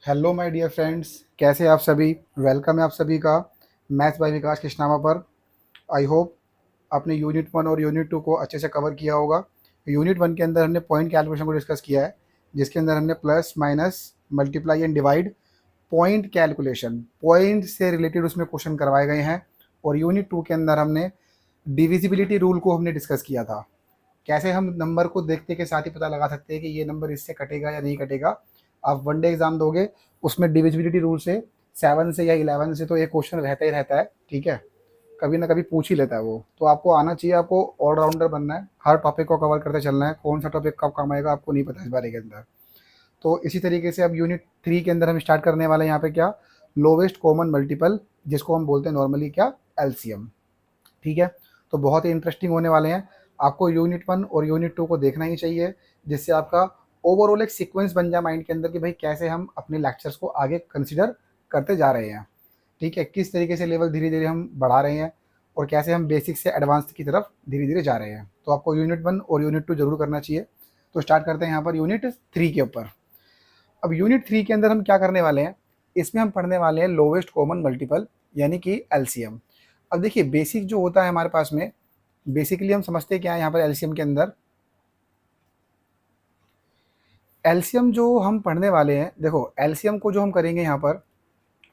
Hello my dear friends, कैसे हैं आप सभी। वेलकम है आप सभी का मैथ्स बाय विकास कृष्णामा पर। आई होप आपने यूनिट वन और यूनिट टू को अच्छे से कवर किया होगा। यूनिट वन के अंदर हमने पॉइंट कैलकुलेशन को डिस्कस किया है, जिसके अंदर हमने plus minus multiply and divide point calculation point से रिलेटेड उसमें क्वेश्चन करवाए गए हैं। और यूनिट टू के अंदर हमने डिविजिबिलिटी रूल को हमने डिस्कस किया था। कैसे हम नंबर को देखते के साथ ही पता लगा सकते हैं कि ये नंबर इससे कटेगा या नहीं कटेगा। आप वन डे एग्जाम दोगे, उसमें डिविजिबिलिटी रूल से 7 से या 11 से तो एक क्वेश्चन रहता ही रहता है, ठीक है। कभी ना कभी पूछ ही लेता है वो, तो आपको आना चाहिए। आपको ऑलराउंडर बनना है, हर टॉपिक को कवर करते चलना है। कौन सा टॉपिक कब काम आएगा आपको नहीं पता इस बारे के अंदर। तो इसी तरीके से अब यूनिट थ्री के अंदर हम स्टार्ट करने वाले हैं यहाँ पे क्या, लोवेस्ट कॉमन मल्टीपल, जिसको हम बोलते हैं नॉर्मली क्या, एलसीएम। ठीक है। तो बहुत ही इंटरेस्टिंग होने वाले हैं। आपको यूनिट वन और यूनिट टू को देखना ही चाहिए, जिससे आपका ओवरऑल एक सीक्वेंस बन जाए माइंड के अंदर कि भाई कैसे हम अपने लेक्चर्स को आगे कंसिडर करते जा रहे हैं। ठीक है, किस तरीके से लेवल धीरे धीरे हम बढ़ा रहे हैं और कैसे हम बेसिक से एडवांस की तरफ धीरे धीरे जा रहे हैं। तो आपको यूनिट वन और यूनिट टू जरूर करना चाहिए। तो स्टार्ट करते हैं यहाँ पर यूनिट थ्री के ऊपर। अब यूनिट थ्री के अंदर हम क्या करने वाले हैं, इसमें हम पढ़ने वाले हैं लोवेस्ट कॉमन मल्टीपल यानी कि एलसीएम। अब देखिए, बेसिक जो होता है हमारे पास में, बेसिकली हम समझते क्या है यहाँ पर एलसीएम के अंदर। एलसीएम जो हम पढ़ने वाले हैं, देखो एलसीएम को जो हम करेंगे यहाँ पर,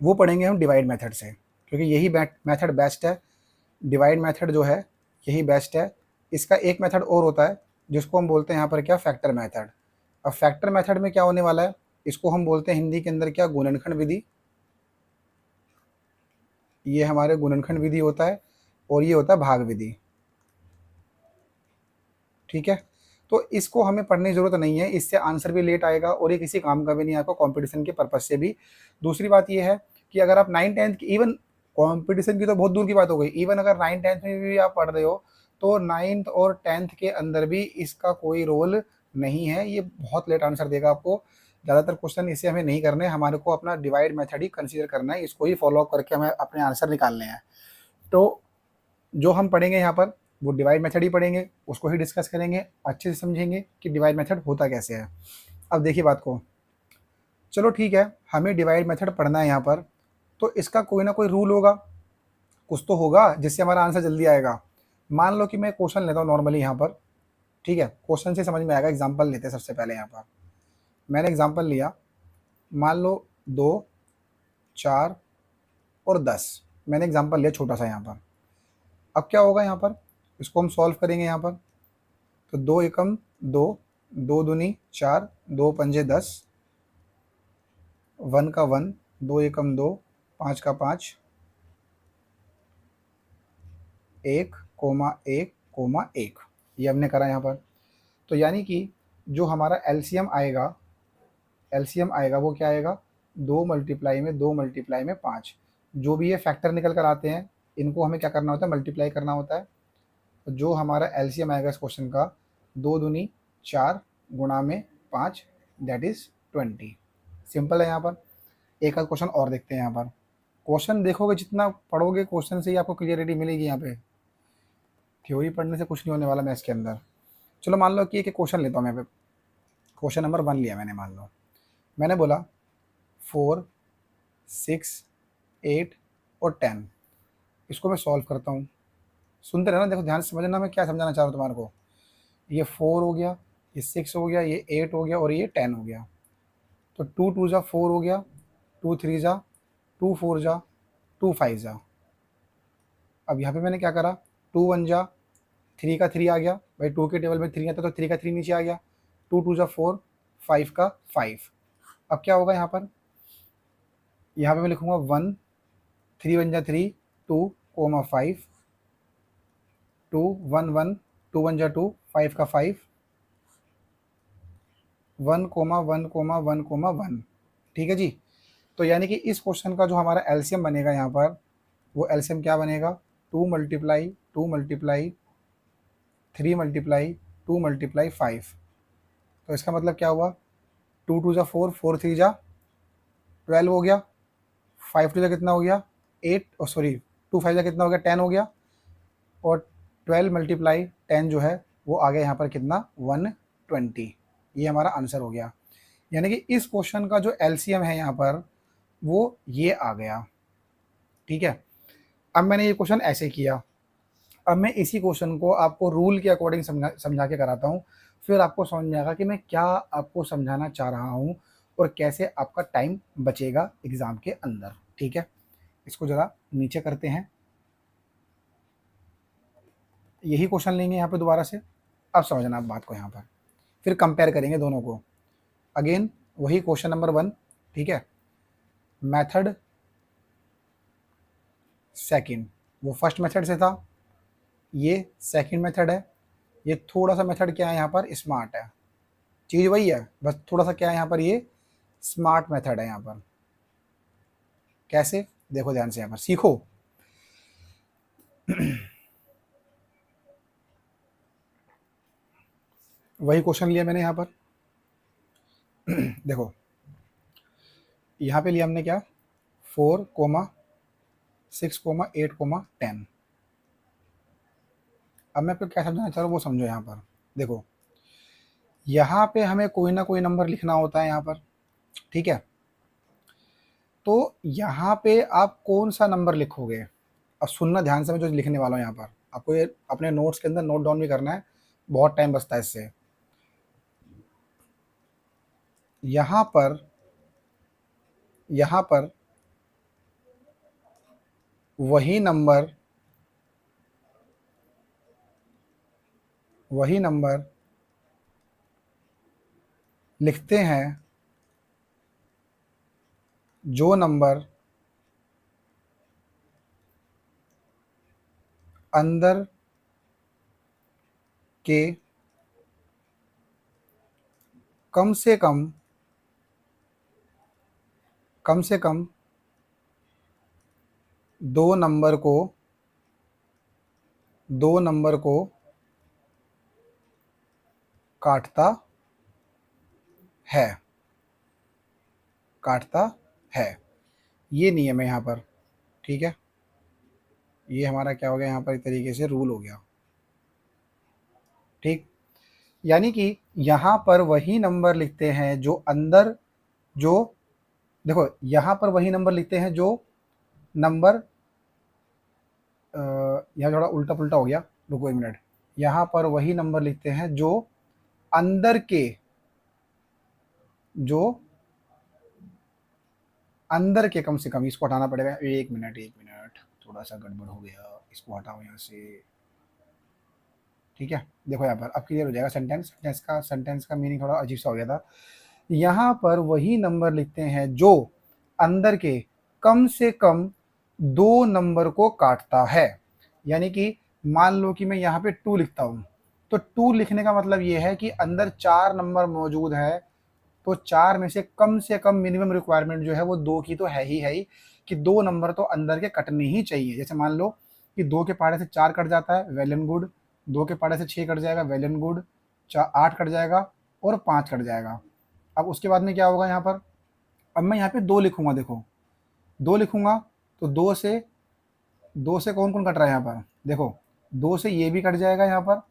वो पढ़ेंगे हम डिवाइड मेथड से, क्योंकि यही मेथड बेस्ट है। डिवाइड मेथड जो है यही बेस्ट है। इसका एक मेथड और होता है जिसको हम बोलते हैं यहाँ पर क्या, फैक्टर मेथड। अब फैक्टर मेथड में क्या होने वाला है, इसको हम बोलते हैं हिंदी के अंदर क्या, गुणनखंड विधि। ये हमारे गुणनखंड विधि होता है और ये होता है भाग विधि। ठीक है। तो इसको हमें पढ़ने की जरूरत नहीं है, इससे आंसर भी लेट आएगा और ये किसी काम का भी नहीं, आपको कंपटीशन के पर्पज से भी। दूसरी बात ये है कि अगर आप 9 10 की, इवन कंपटीशन की तो बहुत दूर की बात हो गई, इवन अगर 9 10 में भी आप पढ़ रहे हो तो 9th और 10th के अंदर भी इसका कोई रोल नहीं है। ये बहुत लेट आंसर देगा आपको। ज़्यादातर क्वेश्चन इसे हमें नहीं करने, हमारे को अपना डिवाइड मेथड ही कंसीडर करना है, इसको ही फॉलो करके हमें अपने आंसर निकालने हैं। तो जो हम पढ़ेंगे यहाँ पर वो डिवाइड मेथड ही पढ़ेंगे, उसको ही डिस्कस करेंगे, अच्छे से समझेंगे कि डिवाइड मेथड होता कैसे है। अब देखिए बात को, चलो ठीक है, हमें डिवाइड मेथड पढ़ना है यहाँ पर, तो इसका कोई ना कोई रूल होगा, कुछ तो होगा जिससे हमारा आंसर जल्दी आएगा। मान लो कि मैं क्वेश्चन लेता हूँ नॉर्मली यहाँ पर, ठीक है, क्वेश्चन से समझ में आएगा। एग्जाम्पल लेते हैं सबसे पहले। यहाँ पर मैंने एग्जाम्पल लिया, मान लो 2 4 और 10, मैंने एग्जाम्पल लिया छोटा सा यहाँ पर। अब क्या होगा यहाँ पर, इसको हम सॉल्व करेंगे यहाँ पर। तो 2 एकम 2, 2 दूनी 4, 2 पंजे 10, 1 का 1, 2 एकम 2, 5 का 5, 1 1 1, ये हमने करा यहाँ पर। तो यानी कि जो हमारा एलसीएम आएगा वो क्या आएगा, 2 मल्टीप्लाई में 5। जो भी ये फैक्टर निकल कर आते हैं, इनको हमें क्या करना होता है, मल्टीप्लाई करना होता है। तो जो हमारा एलसीएम आएगा इस क्वेश्चन का, 2 दूनी 4 गुणा में 5, दैट इज 20। सिंपल है। यहाँ पर एक आध क्वेश्चन और देखते हैं। यहाँ पर क्वेश्चन देखोगे, जितना पढ़ोगे क्वेश्चन से ही आपको क्लियरिटी मिलेगी। यहाँ पे थ्योरी पढ़ने से कुछ नहीं होने वाला मैथ्स के अंदर। चलो मान लो कि एक क्वेश्चन लेता हूँ मैं। क्वेश्चन नंबर 1 लिया मैंने। मान लो मैंने बोला 4 6 8 और 10, इसको मैं सॉल्व करता हूँ। सुनते रहना, देखो ध्यान से समझना मैं क्या समझाना चाह रहा हूँ तुम्हारे को। ये 4 हो गया, ये 6 हो गया, ये 8 हो गया और ये 10 हो गया। तो 2 2 जा 4 हो गया, 2 3 जा 2 4 जा 2 5 जा। अब यहाँ पे मैंने क्या करा, 2 1 जा 3 का 3 आ गया भाई, 2 के टेबल में 3 आता तो 3 का 3 नीचे आ गया। 2 2 जा 4, 5 का 5। अब क्या होगा यहाँ पर, यहाँ पे मैं लिखूंगा 1, 3 1 जा 3, 2 5, 2 1 1, 2 1 जा 2, 5 का 5, 1 1 1 1। ठीक है जी। तो यानी कि इस क्वेश्चन का जो हमारा एलसीएम बनेगा यहाँ पर, वो एलसीएम क्या बनेगा, 2 मल्टीप्लाई तो इसका मतलब क्या हुआ, 2 2 जा 4, 4 3 जा 12 हो गया, 5 2 जा कितना हो गया 8, और सॉरी 2 5 जा कितना हो गया 10 हो गया, और 12 × 10 जो है वो आ गया यहाँ पर कितना, 120। ये हमारा आंसर हो गया। यानी कि इस क्वेश्चन का जो एलसीएम है यहाँ पर वो ये आ गया। ठीक है, अब मैंने ये क्वेश्चन ऐसे किया। अब मैं इसी क्वेश्चन को आपको रूल के अकॉर्डिंग समझा के कराता हूँ, फिर आपको समझ में आएगा कि मैं क्या आपको समझाना चाह रहा हूँ और कैसे आपका टाइम बचेगा एग्ज़ाम के अंदर। ठीक है, इसको ज़रा नीचे करते हैं, यही क्वेश्चन लेंगे यहाँ पे दोबारा से। अब समझना आप बात को यहाँ पर, फिर कंपेयर करेंगे दोनों को। अगेन वही क्वेश्चन नंबर 1। ठीक है, मेथड सेकंड, वो फर्स्ट मेथड से था, ये सेकंड मेथड है। ये थोड़ा सा मेथड क्या है यहाँ पर, स्मार्ट है। चीज़ वही है, बस थोड़ा सा क्या है यहाँ पर, ये स्मार्ट मेथड है यहाँ पर। कैसे, देखो ध्यान से यहाँ पर सीखो। वही क्वेश्चन लिया मैंने यहाँ पर। देखो यहाँ पे लिया हमने क्या, 4,6,8,10। अब मैं आपको क्या समझाना चाह रहा हूँ वो समझो यहाँ पर। देखो यहाँ पे हमें कोई ना कोई नंबर लिखना होता है यहाँ पर। ठीक है, तो यहाँ पे आप कौन सा नंबर लिखोगे, अब सुनना ध्यान से, मैं जो लिखने वाला हूँ यहाँ पर आपको ये अपने नोट्स के अंदर नोट डाउन भी करना है, बहुत टाइम बचता है इससे। यहाँ पर वही नंबर लिखते हैं जो नंबर अंदर के कम से कम दो नंबर को काटता है, ये नियम है यहाँ पर। ठीक है, ये हमारा क्या हो गया यहाँ पर, एक तरीके से रूल हो गया। ठीक, यानी कि यहाँ पर वही नंबर लिखते हैं जो अंदर, जो देखो यहाँ पर वही नंबर लिखते हैं जो नंबर, यहाँ थोड़ा उल्टा पुल्टा हो गया, रुको एक मिनट। यहाँ पर वही नंबर लिखते हैं जो अंदर के, जो अंदर के कम से कम, इसको हटाना पड़ेगा, एक मिनट, थोड़ा सा गड़बड़ हो गया, इसको हटाओ यहाँ से। ठीक है, देखो यहाँ पर अब क्लियर हो जाएगा। सेंटेंस का मीनिंग थोड़ा अजीब सा हो गया था। यहाँ पर वही नंबर लिखते हैं जो अंदर के कम से कम दो नंबर को काटता है। यानी कि मान लो कि मैं यहाँ पे 2 लिखता हूँ, तो 2 लिखने का मतलब ये है कि अंदर 4 नंबर मौजूद है, तो 4 में से कम मिनिमम रिक्वायरमेंट जो है वो 2 की तो है ही कि 2 नंबर तो अंदर के कटने ही चाहिए। जैसे मान लो कि 2 के पाड़े से 4 कट जाता है, वेल एंड गुड। 2 के पाड़े से 6 कट जाएगा, वेल एंड गुड। 8 कट जाएगा और 5 कट जाएगा। अब उसके बाद में क्या होगा यहाँ पर, अब मैं यहाँ पे 2 लिखूंगा। देखो 2 लिखूंगा तो 2 से कौन कौन कट रहा है यहाँ पर, देखो 2 से ये भी कट जाएगा यहाँ पर,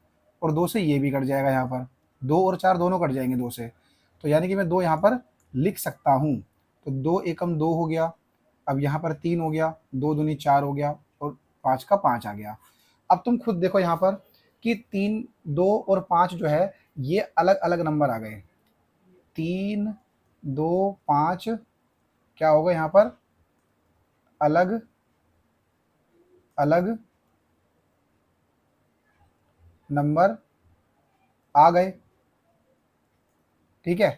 और 2 से ये भी कट जाएगा यहाँ पर। 2 और 4 दोनों कट जाएंगे 2 से, तो यानी कि मैं 2 यहाँ पर लिख सकता हूँ। तो 2 एकम 2 हो गया, अब यहाँ पर 3 हो गया, 2 दूनी 4 हो गया, और 5 का 5 आ गया। अब तुम खुद देखो यहाँ पर कि 3, 2 और 5 जो है ये अलग अलग नंबर आ गए। 3, 2, 5 क्या होगा यहाँ पर, अलग अलग नंबर आ गए। ठीक है,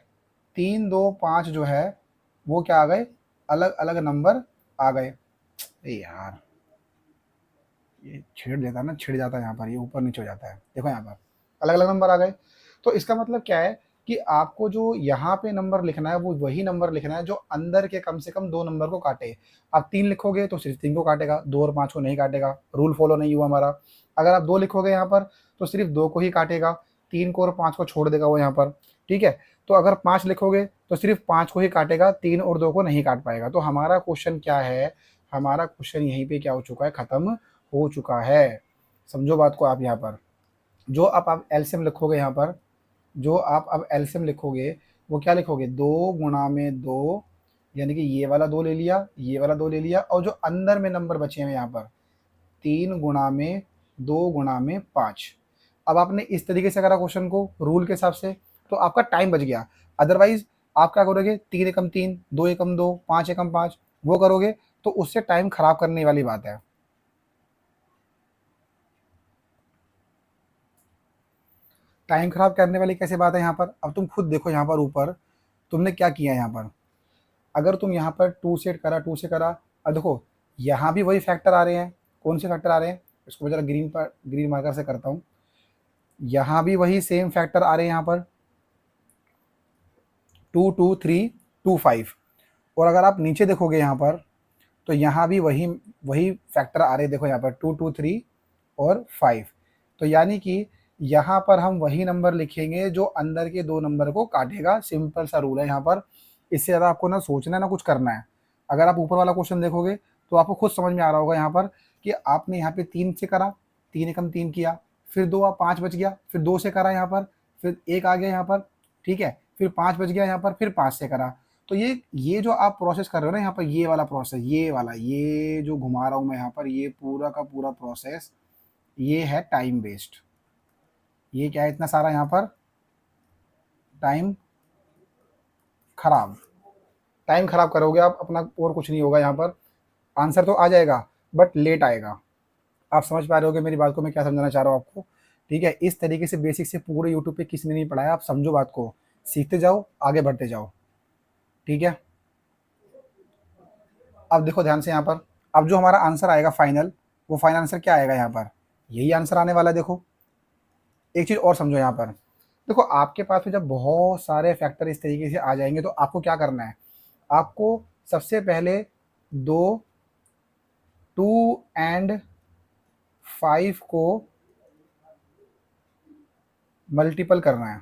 3, 2, 5 जो है वो क्या आ गए, अलग अलग नंबर आ गए। अरे यार ये छेड़ देता है ना, छिड़ जाता है यहाँ पर, ये ऊपर नीचे हो जाता है। देखो यहाँ पर अलग अलग नंबर आ गए, तो इसका मतलब क्या है कि आपको जो यहाँ पे नंबर लिखना है वो वही नंबर लिखना है जो अंदर के कम से कम 2 नंबर को काटे। आप 3 लिखोगे तो सिर्फ 3 को काटेगा, 2 और 5 को नहीं काटेगा, रूल फॉलो नहीं हुआ हमारा। अगर आप 2 लिखोगे यहाँ पर तो सिर्फ 2 को ही काटेगा, 3 को और 5 को छोड़ देगा वो यहाँ पर। ठीक है, तो अगर 5 लिखोगे तो सिर्फ 5 को ही काटेगा, 3 और 2 को नहीं काट पाएगा। तो हमारा क्वेश्चन क्या है, हमारा क्वेश्चन यहीं पे क्या हो चुका है, खत्म हो चुका है। समझो बात को आप यहाँ पर, जो आप एलसीएम लिखोगे यहाँ पर, जो आप अब एलसीएम लिखोगे वो क्या लिखोगे, 2 × 2, यानी कि ये वाला 2 ले लिया, ये वाला 2 ले लिया, और जो अंदर में नंबर बचे हैं यहाँ पर 3 × 2 × 5। अब आपने इस तरीके से करा क्वेश्चन को रूल के हिसाब से, तो आपका टाइम बच गया। अदरवाइज आप क्या करोगे, 3 × 3, 2 × 2, 5 × 5 वो करोगे, तो उससे टाइम खराब करने वाली बात है। टाइम खराब करने वाली कैसे बात है यहाँ पर, अब तुम खुद देखो यहाँ पर ऊपर तुमने क्या किया यहाँ पर। अगर तुम यहाँ पर 2 सेट करा, 2 से करा, अब देखो यहाँ भी वही फैक्टर आ रहे हैं। कौन से फैक्टर आ रहे हैं, इसको मैं जरा ग्रीन मार्कर से करता हूँ। यहाँ भी वही सेम फैक्टर आ रहे हैं यहाँ पर 2 2 3 2 5। और अगर आप नीचे देखोगे यहाँ पर, तो यहाँ भी वही वही फैक्टर आ रहे हैं। देखो यहाँ पर 2 2 3 और 5। तो यानी कि यहाँ पर हम वही नंबर लिखेंगे जो अंदर के 2 नंबर को काटेगा। सिंपल सा रूल है यहाँ पर। इससे ज़्यादा आपको ना सोचना है ना कुछ करना है। अगर आप ऊपर वाला क्वेश्चन देखोगे तो आपको खुद समझ में आ रहा होगा यहाँ पर कि आपने यहाँ पे 3 से करा, 3 × 3 किया, फिर 2 5 बच गया, फिर 2 से करा यहाँ पर, फिर 1 आ गया यहाँ पर, ठीक है, फिर 5 बच गया यहाँ पर, फिर 5 से करा। तो ये जो आप प्रोसेस कर रहे हो ना यहाँ पर, ये वाला प्रोसेस, ये वाला, ये जो घुमा रहा हूँ मैं यहाँ पर, ये पूरा का पूरा प्रोसेस ये है टाइम वेस्ट। ये क्या है इतना सारा यहाँ पर, टाइम खराब। टाइम खराब करोगे आप अपना, और कुछ नहीं होगा यहाँ पर। आंसर तो आ जाएगा बट लेट आएगा। आप समझ पा रहे होगे मेरी बात को, मैं क्या समझाना चाह रहा हूँ आपको। ठीक है, इस तरीके से बेसिक से पूरे यूट्यूब पे किसी ने नहीं पढ़ाया। आप समझो बात को, सीखते जाओ, आगे बढ़ते जाओ। ठीक है, अब देखो ध्यान से यहाँ पर, अब जो हमारा आंसर आएगा फाइनल, वो फाइनल आंसर क्या आएगा यहाँ पर, यही आंसर आने वाला है। देखो एक चीज़ और समझो यहाँ पर, देखो आपके पास में जब बहुत सारे फैक्टर इस तरीके से आ जाएंगे तो आपको क्या करना है, आपको सबसे पहले 2 और 5 को मल्टीपल करना है।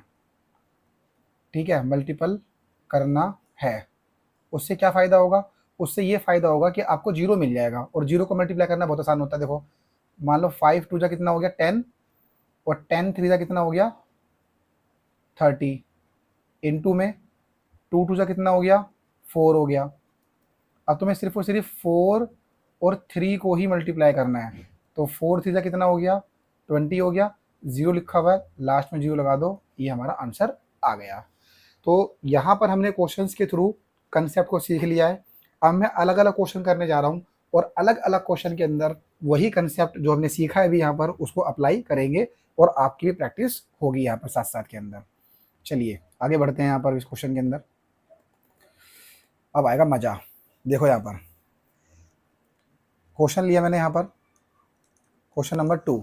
ठीक है, मल्टीपल करना है। उससे क्या फ़ायदा होगा, उससे ये फ़ायदा होगा कि आपको जीरो मिल जाएगा। और जीरो को मल्टीप्लाई करना बहुत आसान होता है। देखो मान लो 5 2 जा कितना हो गया 10, और 10 3 जा कितना हो गया 30, इनटू में 2 2 जा कितना हो गया 4 हो गया। अब तुम्हें सिर्फ और सिर्फ 4 और 3 को ही मल्टीप्लाई करना है। तो 4 3 जा कितना हो गया 20 हो गया। जीरो लिखा हुआ है, लास्ट में जीरो लगा दो, ये हमारा आंसर आ गया। तो यहाँ पर हमने क्वेश्चंस के थ्रू कंसेप्ट को सीख लिया है। अब मैं अलग अलग क्वेश्चन करने जा रहा हूँ, और अलग अलग क्वेश्चन के अंदर वही कंसेप्ट जो हमने सीखा है अभी यहाँ पर उसको अप्लाई करेंगे, और आपकी भी प्रैक्टिस होगी यहाँ पर साथ साथ के अंदर। चलिए आगे बढ़ते हैं यहाँ पर इस क्वेश्चन के अंदर। अब आएगा मज़ा। देखो यहाँ पर क्वेश्चन लिया मैंने यहाँ पर, क्वेश्चन नंबर 2।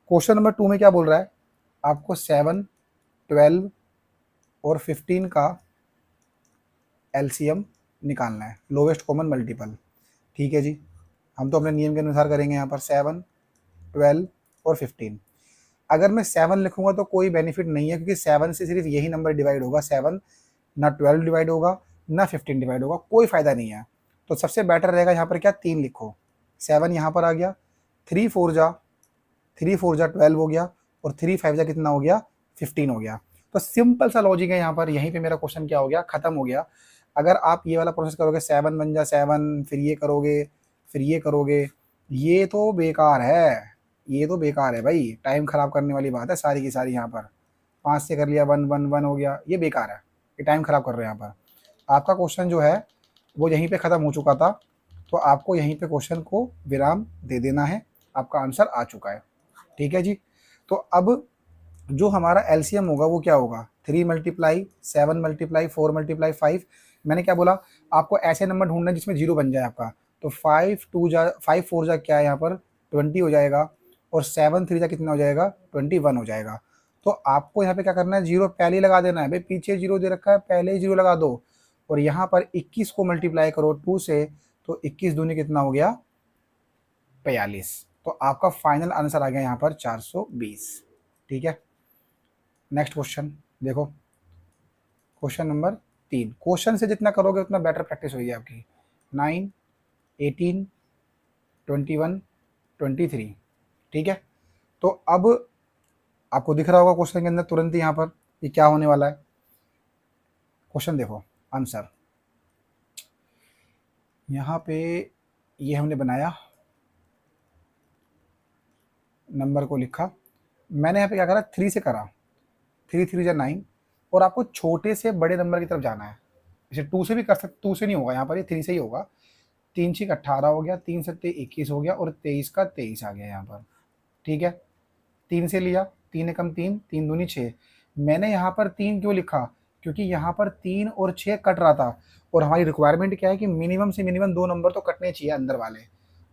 क्वेश्चन नंबर 2 में क्या बोल रहा है, आपको 7 12 और 15 का एलसीएम निकालना है, लोवेस्ट कॉमन मल्टीपल। ठीक है जी, हम तो अपने नियम के अनुसार करेंगे यहाँ पर 7 12 और 15। अगर मैं 7 लिखूंगा तो कोई बेनिफिट नहीं है, क्योंकि 7 से सिर्फ यही नंबर डिवाइड होगा। 7 ना 12 डिवाइड होगा ना 15 डिवाइड होगा, कोई फ़ायदा नहीं है। तो सबसे बेटर रहेगा यहाँ पर क्या, 3 लिखो। 7 यहाँ पर आ गया, 3 4 जा 12 हो गया, और 3 5 जा कितना हो गया 15 हो गया। तो सिंपल सा लॉजिक है यहाँ पर, यहीं पे मेरा क्वेश्चन क्या हो गया, खत्म हो गया। अगर आप ये वाला प्रोसेस करोगे 7 बन जा 7, फिर ये करोगे, फिर ये करोगे, ये तो बेकार है। ये तो बेकार है भाई, टाइम खराब करने वाली बात है सारी की सारी। यहाँ पर 5 से कर लिया 1 1 1 हो गया, ये बेकार है, ये टाइम खराब कर रहे हैं यहाँ पर। आपका क्वेश्चन जो है वो यहीं पे ख़त्म हो चुका था, तो आपको यहीं पे क्वेश्चन को विराम दे देना है। आपका आंसर आ चुका है। ठीक है जी, तो अब जो हमारा एलसीएम होगा वो क्या होगा, 3 × 7 × 4 × 5। मैंने क्या बोला, आपको ऐसे नंबर ढूंढना है जिसमें जीरो बन जाए आपका। तो 5 4 जा क्या है यहाँ पर 20 हो जाएगा, और 7 3 जा कितना हो जाएगा 21 हो जाएगा। तो आपको यहाँ पे क्या करना है, जीरो पहले ही लगा देना है भाई, पीछे जीरो दे रखा है पहले ही जीरो लगा दो। और यहाँ पर 21 को मल्टीप्लाई करो 2 से, तो 21 दूनी कितना हो गया 42। तो आपका फाइनल आंसर आ गया यहाँ पर 420। ठीक है, नेक्स्ट क्वेश्चन देखो, क्वेश्चन नंबर 3। क्वेश्चन से जितना करोगे उतना बेटर प्रैक्टिस होगी आपकी। 9 18 21 23। ठीक है, तो अब आपको दिख रहा होगा क्वेश्चन के अंदर तुरंत ही यहाँ पर ये क्या होने वाला है। क्वेश्चन देखो, आंसर यहाँ पे ये हमने बनाया, नंबर को लिखा, मैंने यहाँ पे क्या करा, 3 से करा, 3 3 जा 9, और आपको छोटे से बड़े नंबर की तरफ जाना है। जैसे 2 से भी कर सकते, 2 से नहीं होगा यहाँ पर, ये 3 से ही होगा। 3 6 18 हो गया, 3 सत्ते 21 हो गया, और 23 का 23 आ गया यहाँ पर। ठीक है, 3 से लिया, 3 एकम 3, 3 दूनी 6। मैंने यहाँ पर 3 क्यों लिखा, क्योंकि यहाँ पर 3 और 6 कट रहा था, और हमारी रिक्वायरमेंट क्या है कि मिनिमम से मिनिमम 2 नंबर तो कटने चाहिए अंदर वाले।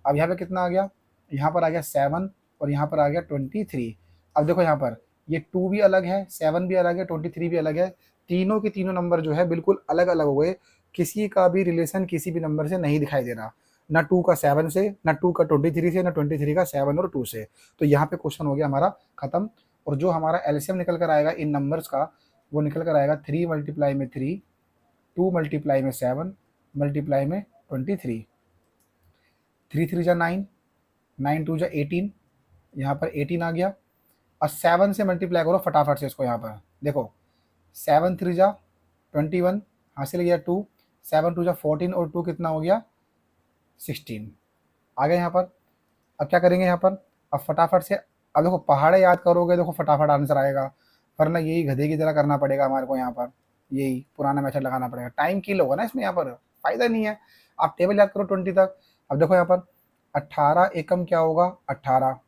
अब यहाँ पे कितना आ गया, यहाँ पर आ गया 7, और यहाँ पर आ गया 23। अब देखो यहाँ पर ये 2 भी अलग है, 7 भी अलग है, 23 भी अलग है, तीनों के तीनों नंबर जो है बिल्कुल अलग अलग हो गए। किसी का भी रिलेशन किसी भी नंबर से नहीं दिखाई दे रहा, ना 2 का 7 से, ना 2 का 23 से, ना 23 का 7 और 2 से। तो यहाँ पे क्वेश्चन हो गया हमारा खत्म। और जो हमारा एलसीएम निकल कर आएगा इन नंबर्स का, वो निकल कर आएगा 3 मल्टीप्लाई में 3, 2 मल्टीप्लाई में 7, मल्टीप्लाई में 23। 3 3 जा 9, 9 2 जा 18, यहाँ पर 18 आ गया। और 7 से मल्टीप्लाई करो फटाफट से इसको, यहाँ पर देखो, 7 3 जा 21, हासिल गया 2, 7 2 जा 14, और 2 कितना हो गया 16 आ गया यहाँ पर। अब क्या करेंगे यहाँ पर, अब फटाफट से, अब देखो पहाड़े याद करोगे, देखो फटाफट आंसर आएगा, वरना यही गधे की तरह करना पड़ेगा हमारे को यहाँ पर, यही पुराना मेथड लगाना पड़ेगा, टाइम किल होगा ना इसमें, यहाँ पर फायदा नहीं है। आप टेबल याद करो 20 तक। अब देखो यहाँ पर 18 एकम क्या होगा, 18,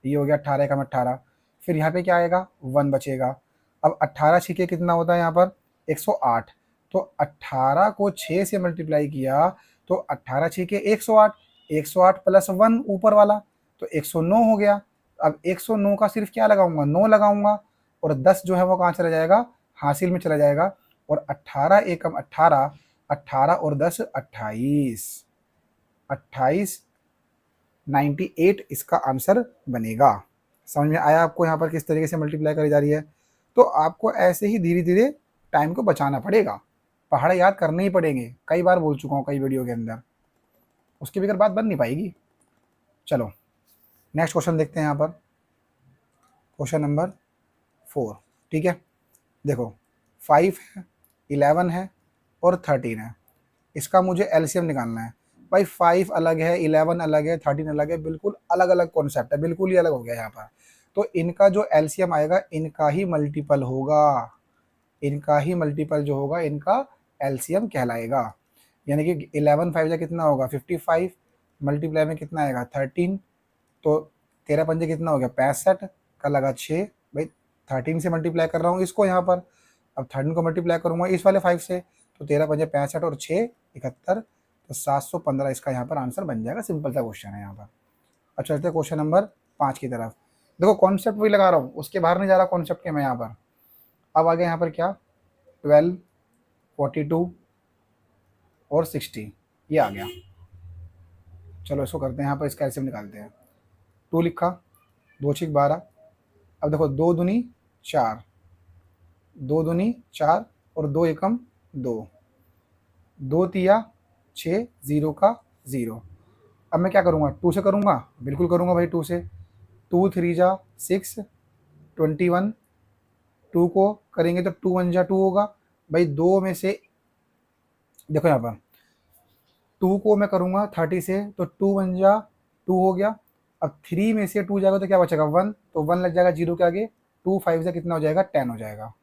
ये हो गया 18 एकम 18, फिर यहाँ पे क्या आएगा 1 बचेगा। अब 18 छीके कितना होता है यहाँ पर 108, तो 18 को 6 से मल्टीप्लाई किया तो 18 छीके 108, 108 प्लस 1 ऊपर वाला, तो 109 हो गया। अब 109 का सिर्फ क्या लगाऊंगा, 9 लगाऊंगा, और 10 जो है वो कहाँ चला जाएगा, हासिल में चला जाएगा। और 18 एकम 18, 18 और 10 28, 28, 98 इसका आंसर बनेगा। समझ में आया आपको यहाँ पर किस तरीके से मल्टीप्लाई करी जा रही है। तो आपको ऐसे ही धीरे धीरे टाइम को बचाना पड़ेगा, पहाड़ याद करने ही पड़ेंगे, कई बार बोल चुका हूँ कई वीडियो के अंदर, उसके बगैर बात बन नहीं पाएगी। चलो नेक्स्ट क्वेश्चन देखते हैं यहाँ पर, क्वेश्चन नंबर 4। ठीक है, देखो 5 है, 11 है और 13 है, इसका मुझे एलसीएम निकालना है। भाई 5 अलग है, 11 अलग है, 13 अलग है, बिल्कुल अलग अलग कॉन्सेप्ट है, बिल्कुल ही अलग हो गया यहाँ पर। तो इनका जो एलसीएम आएगा इनका ही मल्टीपल होगा, इनका ही मल्टीपल जो होगा इनका एलसीएम कहलाएगा। यानी कि 11 5 जा कितना होगा 55, मल्टीप्लाई में कितना आएगा 13, तो 13 पंजे कितना हो गया 65, का लगा 6। भाई 13 से मल्टीप्लाई कर रहा हूँ इसको यहाँ पर, अब 13 को मल्टीप्लाई करूँगा इस वाले 5 से, तो 13 पंजे 65 और 6 71, तो 715 इसका यहाँ पर आंसर बन जाएगा। सिंपल सा क्वेश्चन है यहाँ पर। अब चलते हैं क्वेश्चन नंबर 5 की तरफ। देखो कॉन्सेप्ट वही लगा रहा हूँ, उसके बाहर नहीं जा रहा कॉन्सेप्ट के मैं यहाँ पर। अब आगे यहाँ पर क्या 12, 42 और 60 ये आ गया। चलो इसको करते हैं यहाँ पर, इसका एलसीएम निकालते हैं। 2 लिखा, 2 6 12, अब देखो 2 दूनी 4, 2 दूनी 4 और 2 एकम 2, 2 तिया 6, 0 का 0। अब मैं क्या करूँगा 2 से करूँगा, बिल्कुल करूँगा भाई 2 से। 2 3 जा 6, 21, 2 को करेंगे तो 2 1 जा 2 होगा। भाई 2 में से देखो यहाँ पर 2 को मैं करूँगा 30 से, तो 2 1 जा 2 हो गया। अब 3 में से 2 जाएगा तो क्या बचेगा 1, तो 1 लग जाएगा 0 के आगे, 2 5 से कितना हो जाएगा 10 हो जाएगा।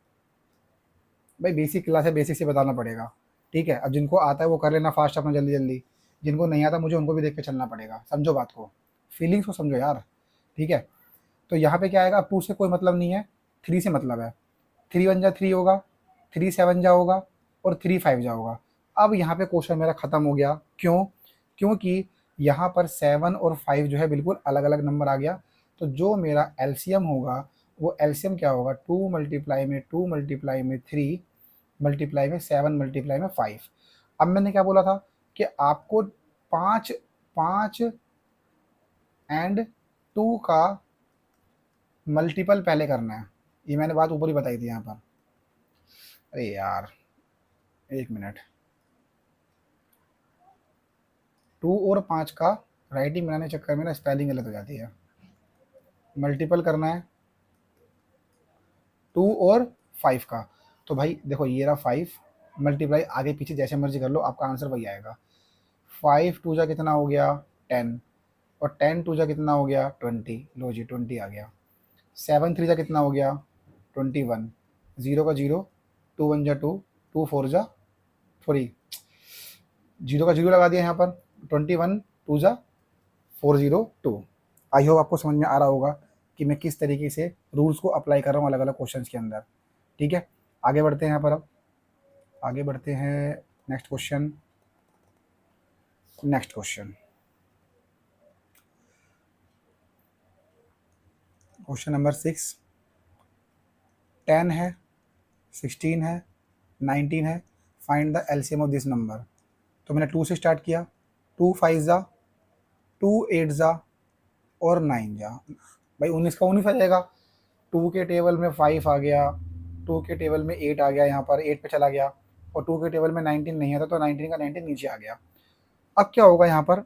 भाई बेसिक क्लास है, बेसिक से बताना पड़ेगा। ठीक है, अब जिनको आता है वो कर लेना फास्ट अपना जल्दी जल्दी, जिनको नहीं आता मुझे उनको भी देख के चलना पड़ेगा। समझो बात को, फीलिंग्स को समझो यार। ठीक है, तो यहाँ पे क्या आएगा, 2 से कोई मतलब नहीं है, 3 से मतलब है। 3 1 जा 3 होगा, 3 7 जा होगा, और 3 5 जा होगा। अब यहाँ पे क्वेश्चन मेरा खत्म हो गया, क्यों, क्योंकि यहाँ पर 7 और 5 जो है बिल्कुल अलग अलग नंबर आ गया। तो जो मेरा एलसीएम होगा वो एलसीएम क्या होगा 2 मल्टीप्लाई में 2 मल्टीप्लाई में 3 मल्टीप्लाई में 7 मल्टीप्लाई में 5। अब मैंने क्या बोला था कि आपको 5 5 एंड 2 का मल्टीपल पहले करना है, ये मैंने बात ऊपर ही बताई थी यहाँ पर। अरे यार एक मिनट, 2 और 5 का राइटिंग बनाने के चक्कर में ना स्पेलिंग गलत हो जाती है। मल्टीपल करना है 2 और 5 का, तो भाई देखो ये रहा 5, मल्टीप्लाई आगे पीछे जैसे मर्जी कर लो, आपका आंसर वही आएगा। 5 टू जा कितना हो गया 10, और 10 टू जा कितना हो गया 20, लो जी 20 आ गया। 7 थ्री जा कितना हो गया 21, जीरो का जीरो, 2 वन जा 2, 2 फोर जा, सॉरी जीरो का जीरो लगा दिया यहाँ पर, 21 टू जा 402। आई होप आपको समझ में आ रहा होगा कि मैं किस तरीके से रूल्स को अप्लाई कर रहा हूँ अलग अलग क्वेश्चंस के अंदर। ठीक है, आगे बढ़ते हैं यहाँ पर। अब आगे बढ़ते हैं next question. Next question, question number 6। 10 है, 16 है, 19 है, find the LCM of this number. तो मैंने 2 से स्टार्ट किया, 2 फाइव ज़ा, 2 एट ज़ा, और 9 जा। भाई 19 का 19 आ जाएगा। 2 के टेबल में 5 आ गया, 2 के टेबल में 8 आ गया, यहाँ पर 8 पे चला गया, और 2 के टेबल में 19 नहीं आता तो 19 का 19 नीचे आ गया। अब क्या होगा यहाँ पर,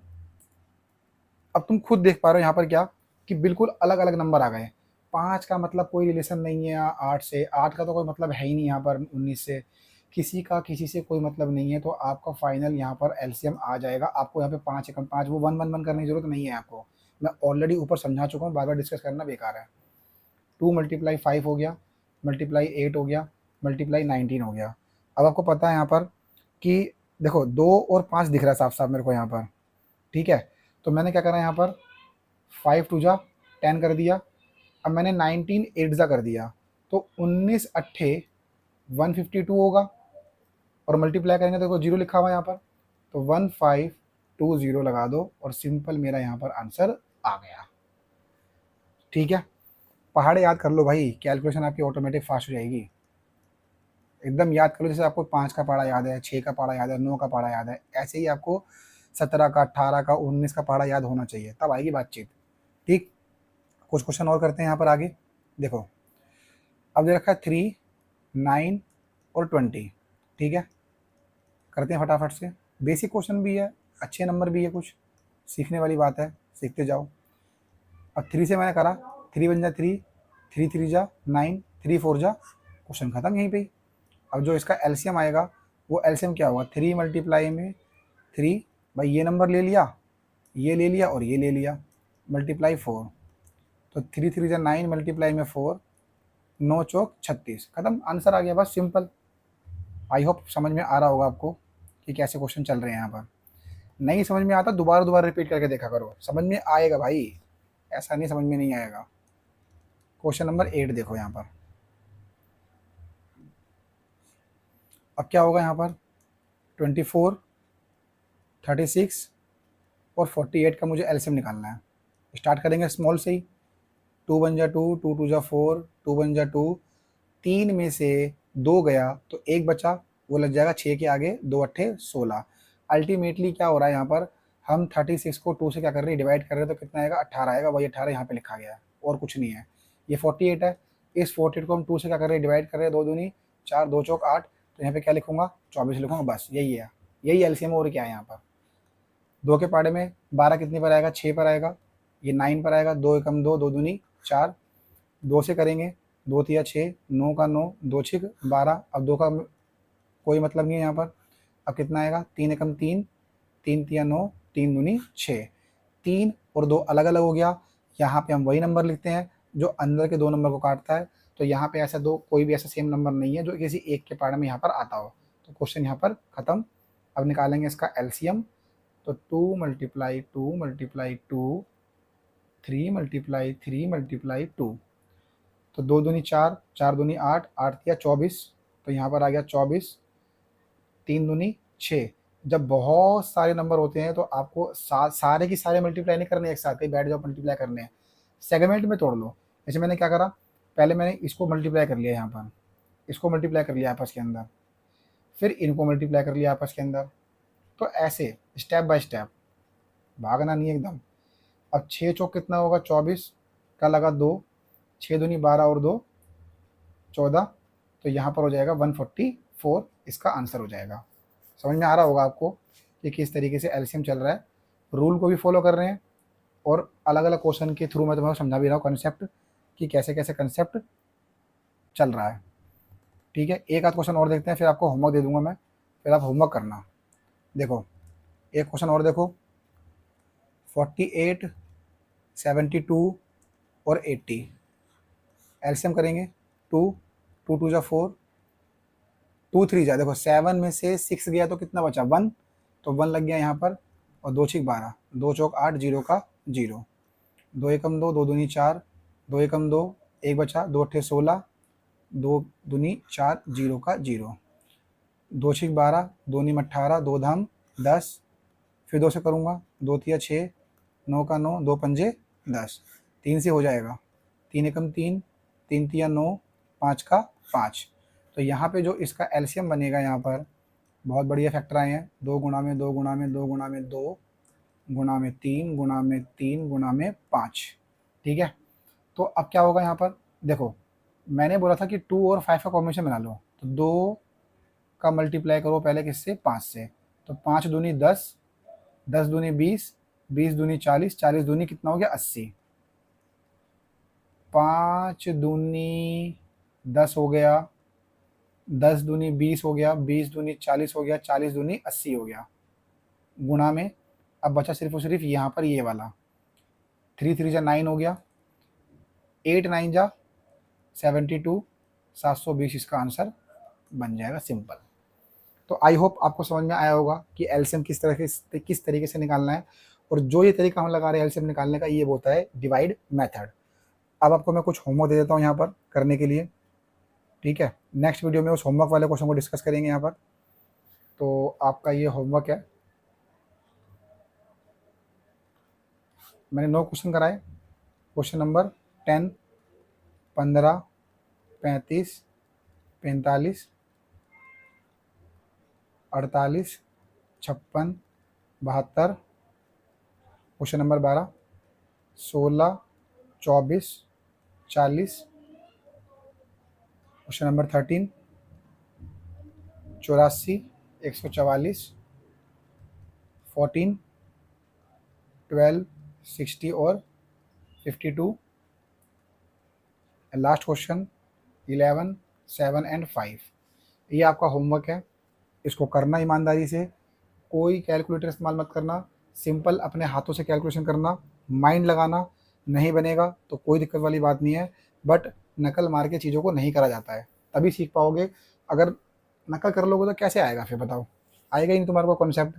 अब तुम खुद देख पा रहे हो यहाँ पर क्या, कि बिल्कुल अलग अलग नंबर आ गए। 5 का मतलब कोई रिलेशन नहीं है 8 से, 8 का तो कोई मतलब है ही नहीं यहाँ पर 19 से, किसी का किसी से कोई मतलब नहीं है। तो आपका फाइनल यहाँ पर एलसीएम आ जाएगा। आपको यहाँ पे 5 एकम 5 वो 1 1 1 करने की जरूरत नहीं है आपको, मैं ऑलरेडी ऊपर समझा चुका हूँ, बार बार डिस्कस करना बेकार है। 2 मल्टीप्लाई 5 हो गया, मल्टीप्लाई 8 हो गया, मल्टीप्लाई 19 हो गया। अब आपको पता है यहाँ पर कि देखो 2 और 5 दिख रहा है साफ साफ मेरे को यहाँ पर। ठीक है, तो मैंने क्या करा यहाँ पर, 5 टू जा 10 कर दिया। अब मैंने 19 एट जा कर दिया, तो 19 अट्ठे 152 होगा, और मल्टीप्लाई करेंगे तो देखो जीरो लिखा हुआ है यहाँ पर, तो 1520 लगा दो, और सिंपल मेरा यहाँ पर आंसर आ गया। ठीक है, पहाड़े याद कर लो भाई, कैलकुलेशन आपकी ऑटोमेटिक फास्ट हो जाएगी। एकदम याद कर लो, जैसे आपको 5 का पहाड़ा याद है, 6 का पहाड़ा याद है, 9 का पहाड़ा याद है, ऐसे ही आपको 17 का, 18 का, 19 का पहाड़ा याद होना चाहिए, तब आएगी बातचीत। ठीक, कुछ क्वेश्चन और करते हैं यहाँ पर आगे। देखो अब दे रखा है 3, 9 और 20। ठीक है, करते हैं फटाफट से। बेसिक क्वेश्चन भी है, अच्छे नंबर भी है, कुछ सीखने वाली बात है, सीखते जाओ। अब 3 से मैंने करा, 3 वन जा 3, 3 3 जा 9, 3 4 जा, क्वेश्चन खत्म यहीं पे ही। अब जो इसका एलसीएम आएगा, वो एलसीएम क्या होगा, 3 मल्टीप्लाई में 3, भाई ये नंबर ले लिया, ये ले लिया, और ये ले लिया, मल्टीप्लाई 4, तो 3 3 जा 9 मल्टीप्लाई में 4, 9 चौक 36, खत्म, आंसर आ गया, बस सिंपल। आई होप समझ में आ रहा होगा आपको कि कैसे क्वेश्चन चल रहे हैं यहाँ पर। नहीं समझ में आता दोबारा दोबारा रिपीट करके देखा करो, समझ में आएगा भाई, ऐसा नहीं समझ में नहीं आएगा। क्वेश्चन नंबर 8 देखो यहाँ पर। अब क्या होगा यहाँ पर, 24, 36 और 48 का मुझे एलसीएम निकालना है। स्टार्ट करेंगे स्मॉल से ही, 2 वन जा 2, 2 टू जा 4, 2 वन जा 2, 3 में से 2 गया तो 1 बचा, वो लग जाएगा 6 के आगे, 2 अट्ठे 16। अल्टीमेटली क्या हो रहा है यहाँ पर, हम 36 को 2 से क्या कर रहे हैं, डिवाइड कर रहे हैं, तो कितना आएगा 18 आएगा, वही 18 यहाँ पे लिखा गया है, और कुछ नहीं है। ये 48 है, इस 48 को हम 2 से क्या कर रहे हैं, डिवाइड कर रहे हैं, 2 दूनी 4, 2 चौक 8, तो यहाँ पे क्या लिखूंगा 24 लिखूंगा, बस यही है, यही एलसीएम और क्या है यहाँ पर। 2 के पाड़े में 12 कितने पर आएगा, 6 पर आएगा, ये 9 पर आएगा, 2 एकम 2, 2 दूनी 4, 2 से करेंगे, 2 तिया 6, 9 का 9, 2 छिक 12, अब 2 का कोई मतलब नहीं है यहाँ पर। अब कितना आएगा, 3 एकम 3, 3 तिया 9, 3 दूनी 6, 3 और 2 अलग अलग हो गया। यहाँ पे हम वही नंबर लिखते हैं जो अंदर के 2 नंबर को काटता है, तो यहाँ पे ऐसा कोई भी ऐसा सेम नंबर नहीं है जो किसी एक के पार्ट में यहाँ पर आता हो। तो क्वेश्चन यहाँ पर खत्म। अब निकालेंगे इसका एलसीएम, तो 2 मल्टीप्लाई 2 मल्टीप्लाई 2, 3 मल्टीप्लाई 3 मल्टीप्लाई 2, तो 2 दूनी 4, 4 दूनी 8, 8 तिया 24, तो यहाँ पर आ गया 24, 3 दूनी 6। जब बहुत सारे नंबर होते हैं तो आपको सारे की सारे मल्टीप्लाई नहीं करने एक साथ, कहीं बैठ जाओ मल्टीप्लाई करने हैं, सेगमेंट में तोड़ लो। जैसे मैंने क्या करा, पहले मैंने इसको मल्टीप्लाई कर लिया यहाँ पर, इसको मल्टीप्लाई कर लिया आपस के अंदर, फिर इनको मल्टीप्लाई कर लिया आपस के अंदर, तो ऐसे स्टेप बाय स्टेप, भागना नहीं एकदम। अब 6 चौक कितना होगा 24 का लगा 2, 6 दूनी 12 और 2 14, तो यहाँ पर हो जाएगा 144, इसका आंसर हो जाएगा। समझ में आ रहा होगा आपको कि किस तरीके से एलसीएम चल रहा है, रूल को भी फॉलो कर रहे हैं, और अलग अलग क्वेश्चन के थ्रू मैं तुम्हें समझा भी रहा हूँ कंसेप्ट, कि कैसे कैसे कंसेप्ट चल रहा है। ठीक है, एक आध क्वेश्चन और देखते हैं, फिर आपको होमवर्क दे दूंगा मैं, फिर आप होमवर्क करना। देखो एक क्वेश्चन और देखो, 48, 72 और 80 एलसीएम करेंगे। 2, 2 टू जा 4, 2 3 जा, देखो 7 में से 6 गया तो कितना बचा 1, तो 1 लग गया यहाँ पर, और 2 6 12, 2 चौक 8, 0 का 0, 2 एकम 2, 2 दूनी 4, 2 एकम 2, 1 बचा, 2 अट्ठे 16, 2 दूनी 4, 0 का 0, 2 6 12, 2 नीम 18, 2 धाम 10, फिर 2 से करूँगा, 2 तिया 6, 9 का 9, 2 पंजे 10, 3 से हो जाएगा, 3 एकम 3, 3 तिया 9, 5 का 5। तो यहाँ पे जो इसका एलसीएम बनेगा यहाँ पर बहुत बढ़िया फैक्टर आए हैं, 2 गुणा में 2 गुणा में 2 गुणा में 2 गुणा में 3 गुणा में 3 गुणा में 5। ठीक है, तो अब क्या होगा यहाँ पर, देखो मैंने बोला था कि 2 और 5 का कॉम्बिनेशन बना लो, तो 2 का मल्टीप्लाई करो पहले किससे, 5 से, तो 5 दूनी 10, 10 दूनी 20, 20 दूनी 40, 40 दूनी कितना हो गया 80, 5 दूनी 10 हो गया, 10 दूनी 20 हो गया, 20 दूनी 40 हो गया, 40 दूनी 80 हो गया, गुणा में अब बचा सिर्फ और सिर्फ यहाँ पर ये वाला, 3 3 जा 9 हो गया, 8 9 जा 72, 720 इसका आंसर बन जाएगा, सिंपल। तो आई होप आपको समझ में आया होगा कि एलसीएम किस तरीके से निकालना है, और जो ये तरीका हम लगा रहे हैं एलसीएम निकालने का, ये होता है डिवाइड मेथड। अब आपको मैं कुछ होमवर्क दे देता हूँ यहाँ पर करने के लिए, ठीक है, नेक्स्ट वीडियो में उस होमवर्क वाले क्वेश्चन को डिस्कस करेंगे यहाँ पर। तो आपका ये होमवर्क है, मैंने 9 क्वेश्चन कराए, question number 10, 15, 35, 45, 48, 56, 72, question number 12, 16, 24, 40, question number 13, 84, 144, 14, 12, 60 और 52, लास्ट क्वेश्चन 11, 7 एंड 5। ये आपका होमवर्क है, इसको करना ईमानदारी से, कोई कैलकुलेटर इस्तेमाल मत करना, सिंपल अपने हाथों से कैलकुलेशन करना, माइंड लगाना। नहीं बनेगा तो कोई दिक्कत वाली बात नहीं है, बट नकल मार के चीज़ों को नहीं करा जाता है, तभी सीख पाओगे। अगर नकल कर लोगे तो कैसे आएगा, फिर बताओ, आएगा ही नहीं तुम्हारे को कॉन्सेप्ट।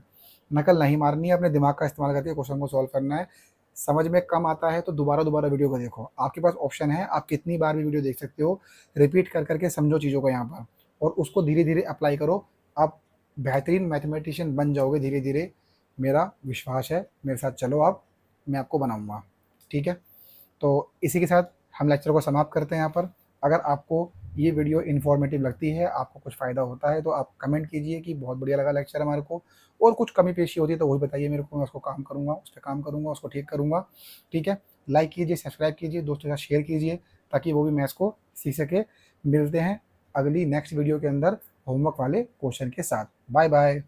नकल नहीं मारनी है, अपने दिमाग का इस्तेमाल करके क्वेश्चन को सॉल्व करना है। समझ में कम आता है तो दोबारा वीडियो को देखो, आपके पास ऑप्शन है, आप कितनी बार भी वीडियो देख सकते हो, रिपीट कर करके समझो चीज़ों को यहाँ पर, और उसको धीरे धीरे अप्लाई करो। आप बेहतरीन मैथमेटिशियन बन जाओगे धीरे धीरे, मेरा विश्वास है, मेरे साथ चलो आप, मैं आपको बनाऊंगा। ठीक है, तो इसी के साथ हम लेक्चर को समाप्त करते हैं यहाँ पर। अगर आपको ये वीडियो इन्फॉर्मेटिव लगती है, आपको कुछ फ़ायदा होता है, तो आप कमेंट कीजिए कि बहुत बढ़िया लगा लेक्चर हमारे को, और कुछ कमी पेशी होती है तो वही बताइए मेरे को, मैं उसको काम करूँगा, उस पर काम करूँगा, उसको ठीक करूँगा। ठीक है, लाइक कीजिए, सब्सक्राइब कीजिए, दोस्तों के साथ शेयर कीजिए, ताकि वो भी मैथ्स को सीख सके। मिलते हैं अगली नेक्स्ट वीडियो के अंदर होमवर्क वाले क्वेश्चन के साथ। Bye bye.